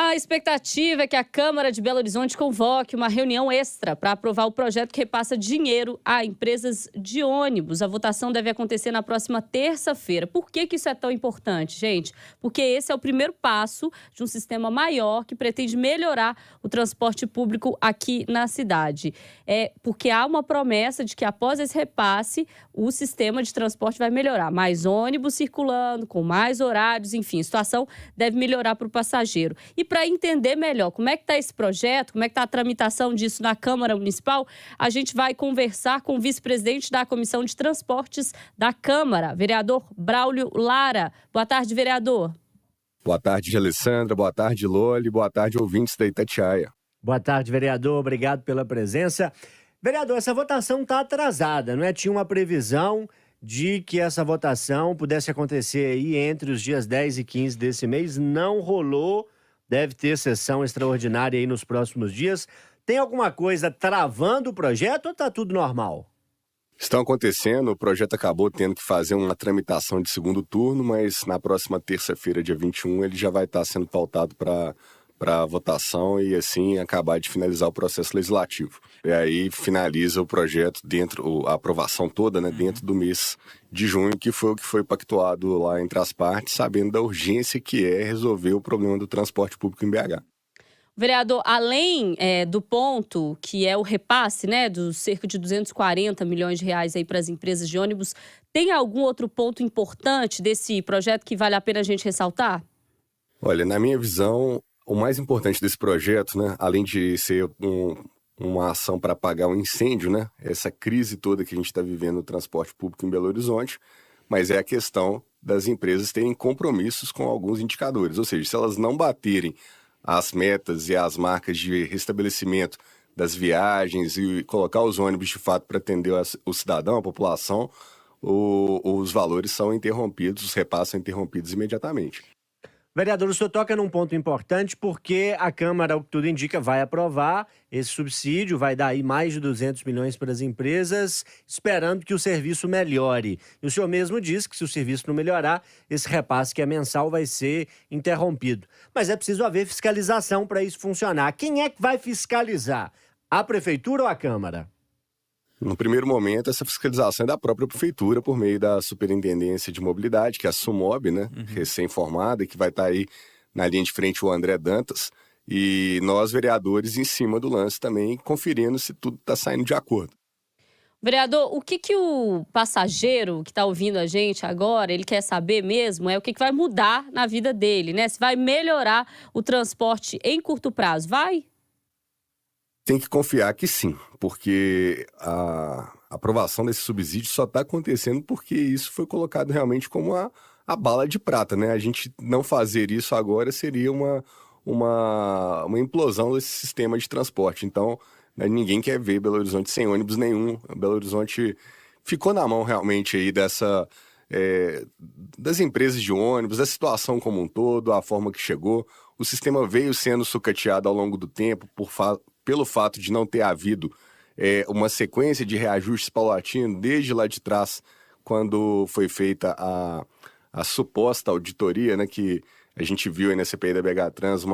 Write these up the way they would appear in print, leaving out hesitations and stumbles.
A expectativa é que a Câmara de Belo Horizonte convoque uma reunião extra para aprovar o projeto que repassa dinheiro a empresas de ônibus. A votação deve acontecer na próxima terça-feira. Por que isso é tão importante, gente? Porque esse é o primeiro passo de um sistema maior que pretende melhorar o transporte público aqui na cidade. Porque há uma promessa de que após esse repasse, o sistema de transporte vai melhorar. Mais ônibus circulando, com mais horários, enfim, a situação deve melhorar para o passageiro. E para entender melhor como é que está esse projeto, como é que está a tramitação disso na Câmara Municipal, a gente vai conversar com o vice-presidente da Comissão de Transportes da Câmara, vereador Braulio Lara. Boa tarde, vereador. Boa tarde, Alessandra. Boa tarde, Loli. Boa tarde, ouvintes da Itatiaia. Boa tarde, vereador. Obrigado pela presença. Vereador, essa votação está atrasada, não é? Tinha uma previsão de que essa votação pudesse acontecer aí entre os dias 10 e 15 desse mês. Não rolou. Deve ter sessão extraordinária aí nos próximos dias. Tem alguma coisa travando o projeto ou está tudo normal? Estão acontecendo, o projeto acabou tendo que fazer uma tramitação de segundo turno, mas na próxima terça-feira, dia 21, ele já vai estar sendo pautado para votação e assim acabar de finalizar o processo legislativo. E aí finaliza o projeto a aprovação toda, né, dentro do mês de junho, que foi o que foi pactuado lá entre as partes, sabendo da urgência que é resolver o problema do transporte público em BH. Vereador, além do ponto que é o repasse, né, dos cerca de 240 milhões de reais aí para as empresas de ônibus, tem algum outro ponto importante desse projeto que vale a pena a gente ressaltar? Olha, na minha visão, o mais importante desse projeto, né, além de ser uma ação para apagar um incêndio, né, essa crise toda que a gente está vivendo no transporte público em Belo Horizonte, mas é a questão das empresas terem compromissos com alguns indicadores, ou seja, se elas não baterem as metas e as marcas de restabelecimento das viagens e colocar os ônibus de fato para atender o cidadão, a população, os valores são interrompidos, os repasses são interrompidos imediatamente. Vereador, o senhor toca num ponto importante porque a Câmara, o que tudo indica, vai aprovar esse subsídio, vai dar aí mais de 200 milhões para as empresas, esperando que o serviço melhore. E o senhor mesmo disse que se o serviço não melhorar, esse repasse que é mensal vai ser interrompido. Mas é preciso haver fiscalização para isso funcionar. Quem é que vai fiscalizar? A Prefeitura ou a Câmara? No primeiro momento, essa fiscalização é da própria Prefeitura, por meio da Superintendência de Mobilidade, que é a SUMOB, né, recém-formada, e que vai estar aí na linha de frente o André Dantas, e nós, vereadores, em cima do lance também, conferindo se tudo está saindo de acordo. Vereador, o que o passageiro que está ouvindo a gente agora, ele quer saber mesmo, o que vai mudar na vida dele, né? Se vai melhorar o transporte em curto prazo, vai? Tem que confiar que sim, porque a aprovação desse subsídio só está acontecendo porque isso foi colocado realmente como a bala de prata, né? A gente não fazer isso agora seria uma implosão desse sistema de transporte. Então, né, ninguém quer ver Belo Horizonte sem ônibus nenhum. Belo Horizonte ficou na mão realmente aí das empresas de ônibus, da situação como um todo, a forma que chegou. O sistema veio sendo sucateado ao longo do tempo pelo fato de não ter havido uma sequência de reajustes paulatinos desde lá de trás, quando foi feita a suposta auditoria, né, que a gente viu aí na CPI da BH Trans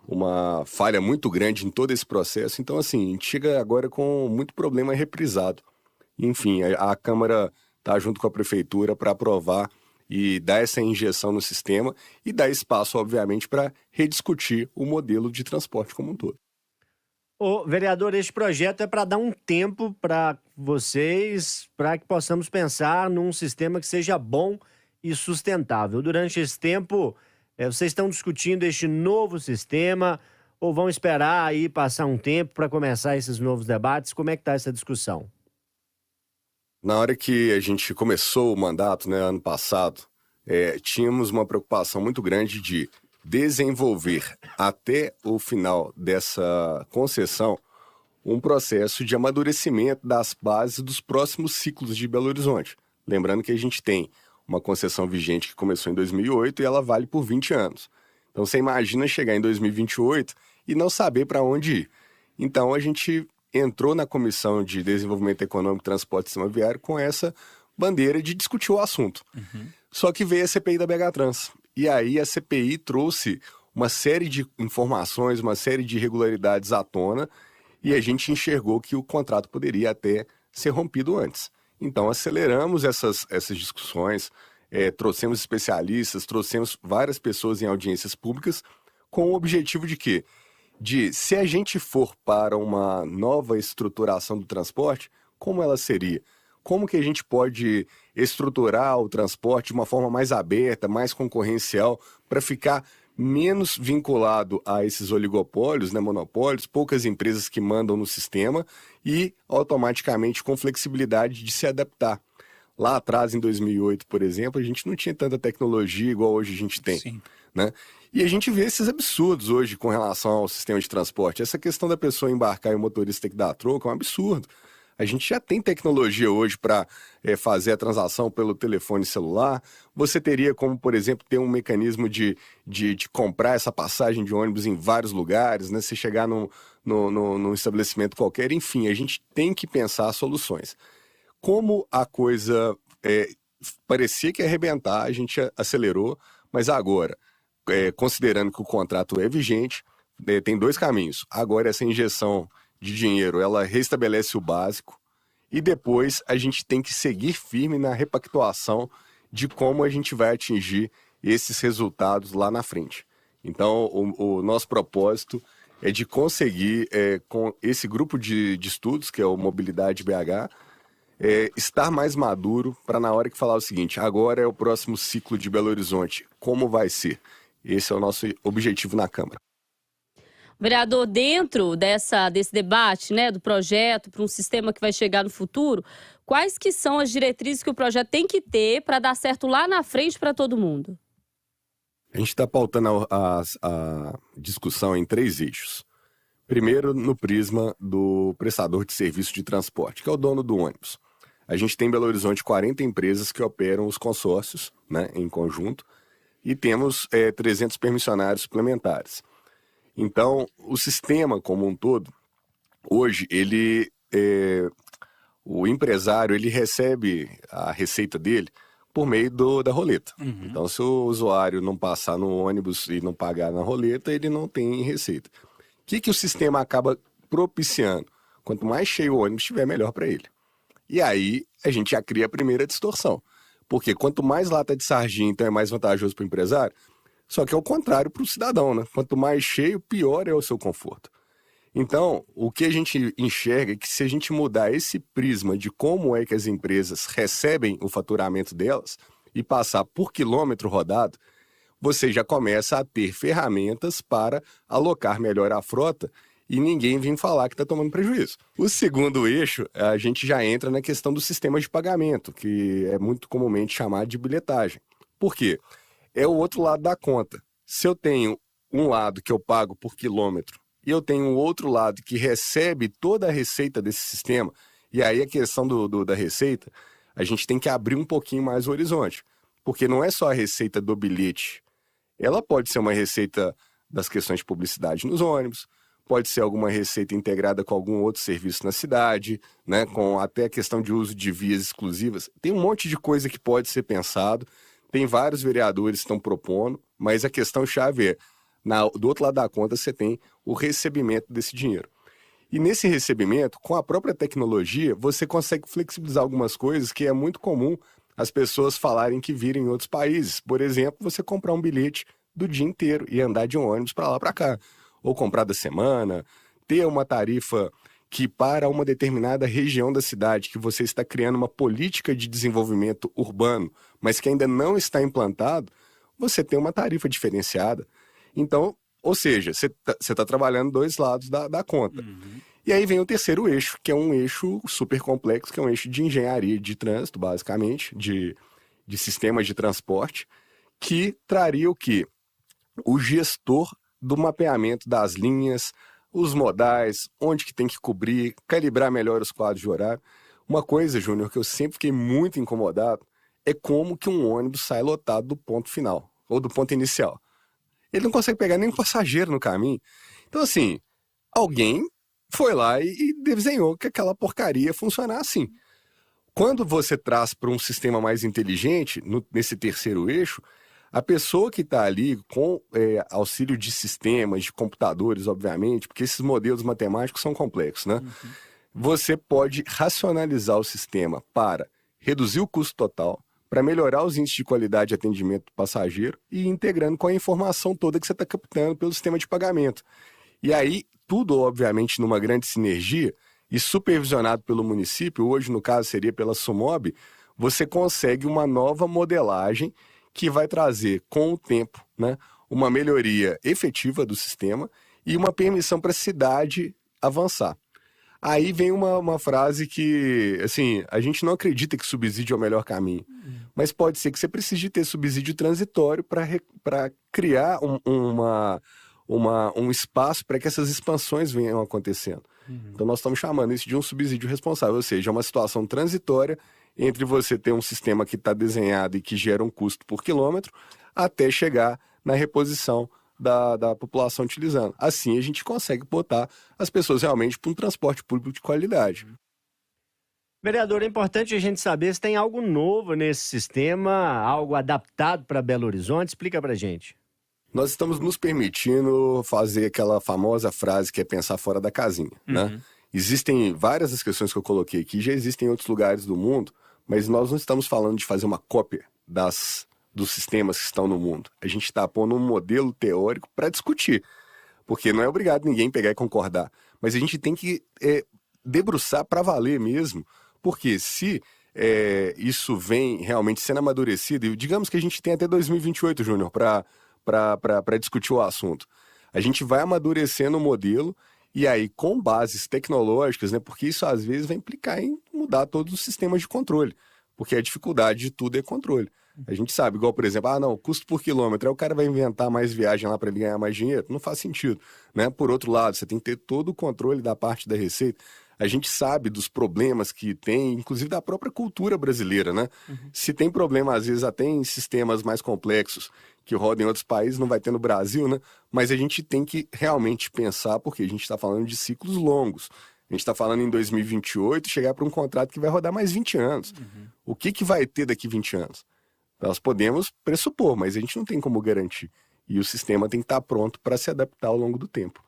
uma falha muito grande em todo esse processo. Então, assim, a gente chega agora com muito problema reprisado. Enfim, a Câmara está junto com a Prefeitura para aprovar e dar essa injeção no sistema e dar espaço, obviamente, para rediscutir o modelo de transporte como um todo. Ô, vereador, este projeto é para dar um tempo para vocês, para que possamos pensar num sistema que seja bom e sustentável. Durante esse tempo, vocês estão discutindo este novo sistema ou vão esperar aí passar um tempo para começar esses novos debates? Como é que está essa discussão? Na hora que a gente começou o mandato, né, ano passado, tínhamos uma preocupação muito grande de desenvolver até o final dessa concessão um processo de amadurecimento das bases dos próximos ciclos de Belo Horizonte. Lembrando que a gente tem uma concessão vigente que começou em 2008 e ela vale por 20 anos. Então você imagina chegar em 2028 e não saber para onde ir. Então a gente entrou na Comissão de Desenvolvimento Econômico, Transporte e Sistema Viário com essa bandeira de discutir o assunto. Só que veio a CPI da BH Trans. E aí a CPI trouxe uma série de informações, uma série de irregularidades à tona, e a gente enxergou que o contrato poderia até ser rompido antes. Então, aceleramos essas discussões, trouxemos especialistas, trouxemos várias pessoas em audiências públicas, com o objetivo de quê? De, se a gente for para uma nova estruturação do transporte, como ela seria? Como que a gente pode estruturar o transporte de uma forma mais aberta, mais concorrencial, para ficar menos vinculado a esses oligopólios, né, monopólios, poucas empresas que mandam no sistema e automaticamente com flexibilidade de se adaptar. Lá atrás, em 2008, por exemplo, a gente não tinha tanta tecnologia igual hoje a gente tem. Sim. Né? E a gente vê esses absurdos hoje com relação ao sistema de transporte. Essa questão da pessoa embarcar e o motorista ter que dar troco é um absurdo. A gente já tem tecnologia hoje para fazer a transação pelo telefone celular. Você teria como, por exemplo, ter um mecanismo de comprar essa passagem de ônibus em vários lugares, né? Você chegar num estabelecimento qualquer. Enfim, a gente tem que pensar soluções. Como a coisa parecia que ia arrebentar, a gente acelerou, mas agora, considerando que o contrato é vigente, tem dois caminhos. Agora, essa injeção de dinheiro, ela restabelece o básico e depois a gente tem que seguir firme na repactuação de como a gente vai atingir esses resultados lá na frente. Então, o nosso propósito é de conseguir, com esse grupo de estudos, que é o Mobilidade BH, estar mais maduro para na hora que falar o seguinte, agora é o próximo ciclo de Belo Horizonte, como vai ser? Esse é o nosso objetivo na Câmara. Vereador, dentro desse debate, né, do projeto para um sistema que vai chegar no futuro, quais que são as diretrizes que o projeto tem que ter para dar certo lá na frente para todo mundo? A gente está pautando a discussão em 3 eixos. Primeiro, no prisma do prestador de serviço de transporte, que é o dono do ônibus. A gente tem em Belo Horizonte 40 empresas que operam os consórcios, né, em conjunto, e temos 300 permissionários suplementares. Então, o sistema como um todo, hoje, o empresário ele recebe a receita dele por meio da roleta. Uhum. Então, se o usuário não passar no ônibus e não pagar na roleta, ele não tem receita. O que o sistema acaba propiciando? Quanto mais cheio o ônibus estiver, melhor para ele. E aí, a gente já cria a primeira distorção. Porque quanto mais lata de sardinha, então é mais vantajoso para o empresário. Só que é o contrário para o cidadão, né? Quanto mais cheio, pior é o seu conforto. Então, o que a gente enxerga é que se a gente mudar esse prisma de como é que as empresas recebem o faturamento delas e passar por quilômetro rodado, você já começa a ter ferramentas para alocar melhor a frota e ninguém vir falar que está tomando prejuízo. O segundo eixo, a gente já entra na questão do sistema de pagamento, que é muito comumente chamado de bilhetagem. Por quê? É o outro lado da conta. Se eu tenho um lado que eu pago por quilômetro e eu tenho o outro lado que recebe toda a receita desse sistema, e aí a questão da receita, a gente tem que abrir um pouquinho mais o horizonte. Porque não é só a receita do bilhete. Ela pode ser uma receita das questões de publicidade nos ônibus, pode ser alguma receita integrada com algum outro serviço na cidade, né, com até a questão de uso de vias exclusivas. Tem um monte de coisa que pode ser pensado. Tem vários vereadores que estão propondo, mas a questão-chave é, do outro lado da conta, você tem o recebimento desse dinheiro. E nesse recebimento, com a própria tecnologia, você consegue flexibilizar algumas coisas que é muito comum as pessoas falarem que viram em outros países. Por exemplo, você comprar um bilhete do dia inteiro e andar de um ônibus para lá para cá. Ou comprar da semana, ter uma tarifa que para uma determinada região da cidade, que você está criando uma política de desenvolvimento urbano, mas que ainda não está implantado, você tem uma tarifa diferenciada. Então, ou seja, você está trabalhando 2 lados da conta. Uhum. E aí vem o terceiro eixo, que é um eixo super complexo, que é um eixo de engenharia de trânsito, basicamente, de sistemas de transporte, que traria o quê? O gestor do mapeamento das linhas, os modais, onde que tem que cobrir, calibrar melhor os quadros de horário. Uma coisa, Júnior, que eu sempre fiquei muito incomodado, é como que um ônibus sai lotado do ponto final, ou do ponto inicial. Ele não consegue pegar nem um passageiro no caminho. Então, assim, alguém foi lá e desenhou que aquela porcaria funcionar assim. Quando você traz para um sistema mais inteligente, nesse terceiro eixo, A pessoa que está ali com auxílio de sistemas, de computadores, obviamente, porque esses modelos matemáticos são complexos, né? Você pode racionalizar o sistema para reduzir o custo total, para melhorar os índices de qualidade de atendimento do passageiro e ir integrando com a informação toda que você está captando pelo sistema de pagamento. E aí, tudo, obviamente, numa grande sinergia e supervisionado pelo município, hoje, no caso, seria pela Sumob, você consegue uma nova modelagem que vai trazer, com o tempo, né, uma melhoria efetiva do sistema e uma permissão para a cidade avançar. Aí vem uma frase que, assim, a gente não acredita que subsídio é o melhor caminho, mas pode ser que você precise de ter subsídio transitório para criar um espaço para que essas expansões venham acontecendo. Então nós estamos chamando isso de um subsídio responsável, ou seja, é uma situação transitória entre você ter um sistema que está desenhado e que gera um custo por quilômetro, até chegar na reposição da população utilizando. Assim a gente consegue botar as pessoas realmente para um transporte público de qualidade. Vereador, é importante a gente saber se tem algo novo nesse sistema, algo adaptado para Belo Horizonte. Explica para a gente. Nós estamos nos permitindo fazer aquela famosa frase que é pensar fora da casinha, né? Existem várias das questões que eu coloquei aqui, já existem em outros lugares do mundo, mas nós não estamos falando de fazer uma cópia dos sistemas que estão no mundo. A gente está pondo um modelo teórico para discutir, porque não é obrigado ninguém pegar e concordar, mas a gente tem que debruçar para valer mesmo, porque se isso vem realmente sendo amadurecido, e digamos que a gente tem até 2028, Júnior, para discutir o assunto. A gente vai amadurecendo o modelo e aí com bases tecnológicas, né, porque isso às vezes vai implicar em mudar todos os sistemas de controle, porque a dificuldade de tudo é controle. A gente sabe, igual por exemplo, custo por quilômetro, aí o cara vai inventar mais viagem lá para ele ganhar mais dinheiro, não faz sentido, né? Por outro lado, você tem que ter todo o controle da parte da receita. A gente sabe dos problemas que tem, inclusive da própria cultura brasileira, né? Se tem problema, às vezes, até em sistemas mais complexos que rodam em outros países, não vai ter no Brasil, né? Mas a gente tem que realmente pensar, porque a gente está falando de ciclos longos. A gente está falando em 2028, chegar para um contrato que vai rodar mais 20 anos. O que vai ter daqui 20 anos? Nós podemos pressupor, mas a gente não tem como garantir. E o sistema tem que estar pronto para se adaptar ao longo do tempo.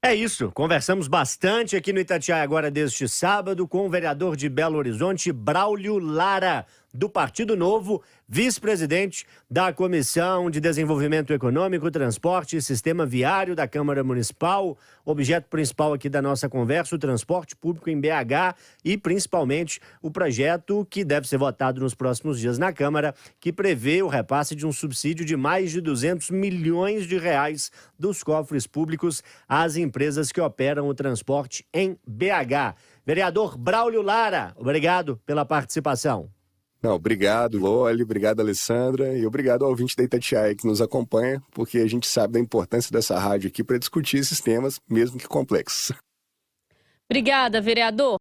É isso, conversamos bastante aqui no Itatiaia agora deste sábado com o vereador de Belo Horizonte, Braulio Lara, do Partido Novo, vice-presidente da Comissão de Desenvolvimento Econômico, Transporte e Sistema Viário da Câmara Municipal. Objeto principal aqui da nossa conversa, o transporte público em BH e principalmente o projeto que deve ser votado nos próximos dias na Câmara, que prevê o repasse de um subsídio de mais de 200 milhões de reais dos cofres públicos às empresas que operam o transporte em BH. Vereador Braulio Lara, obrigado pela participação. Não, obrigado, Loli, obrigado, Alessandra, e obrigado ao ouvinte da Itatiaia que nos acompanha, porque a gente sabe da importância dessa rádio aqui para discutir esses temas, mesmo que complexos. Obrigada, vereador.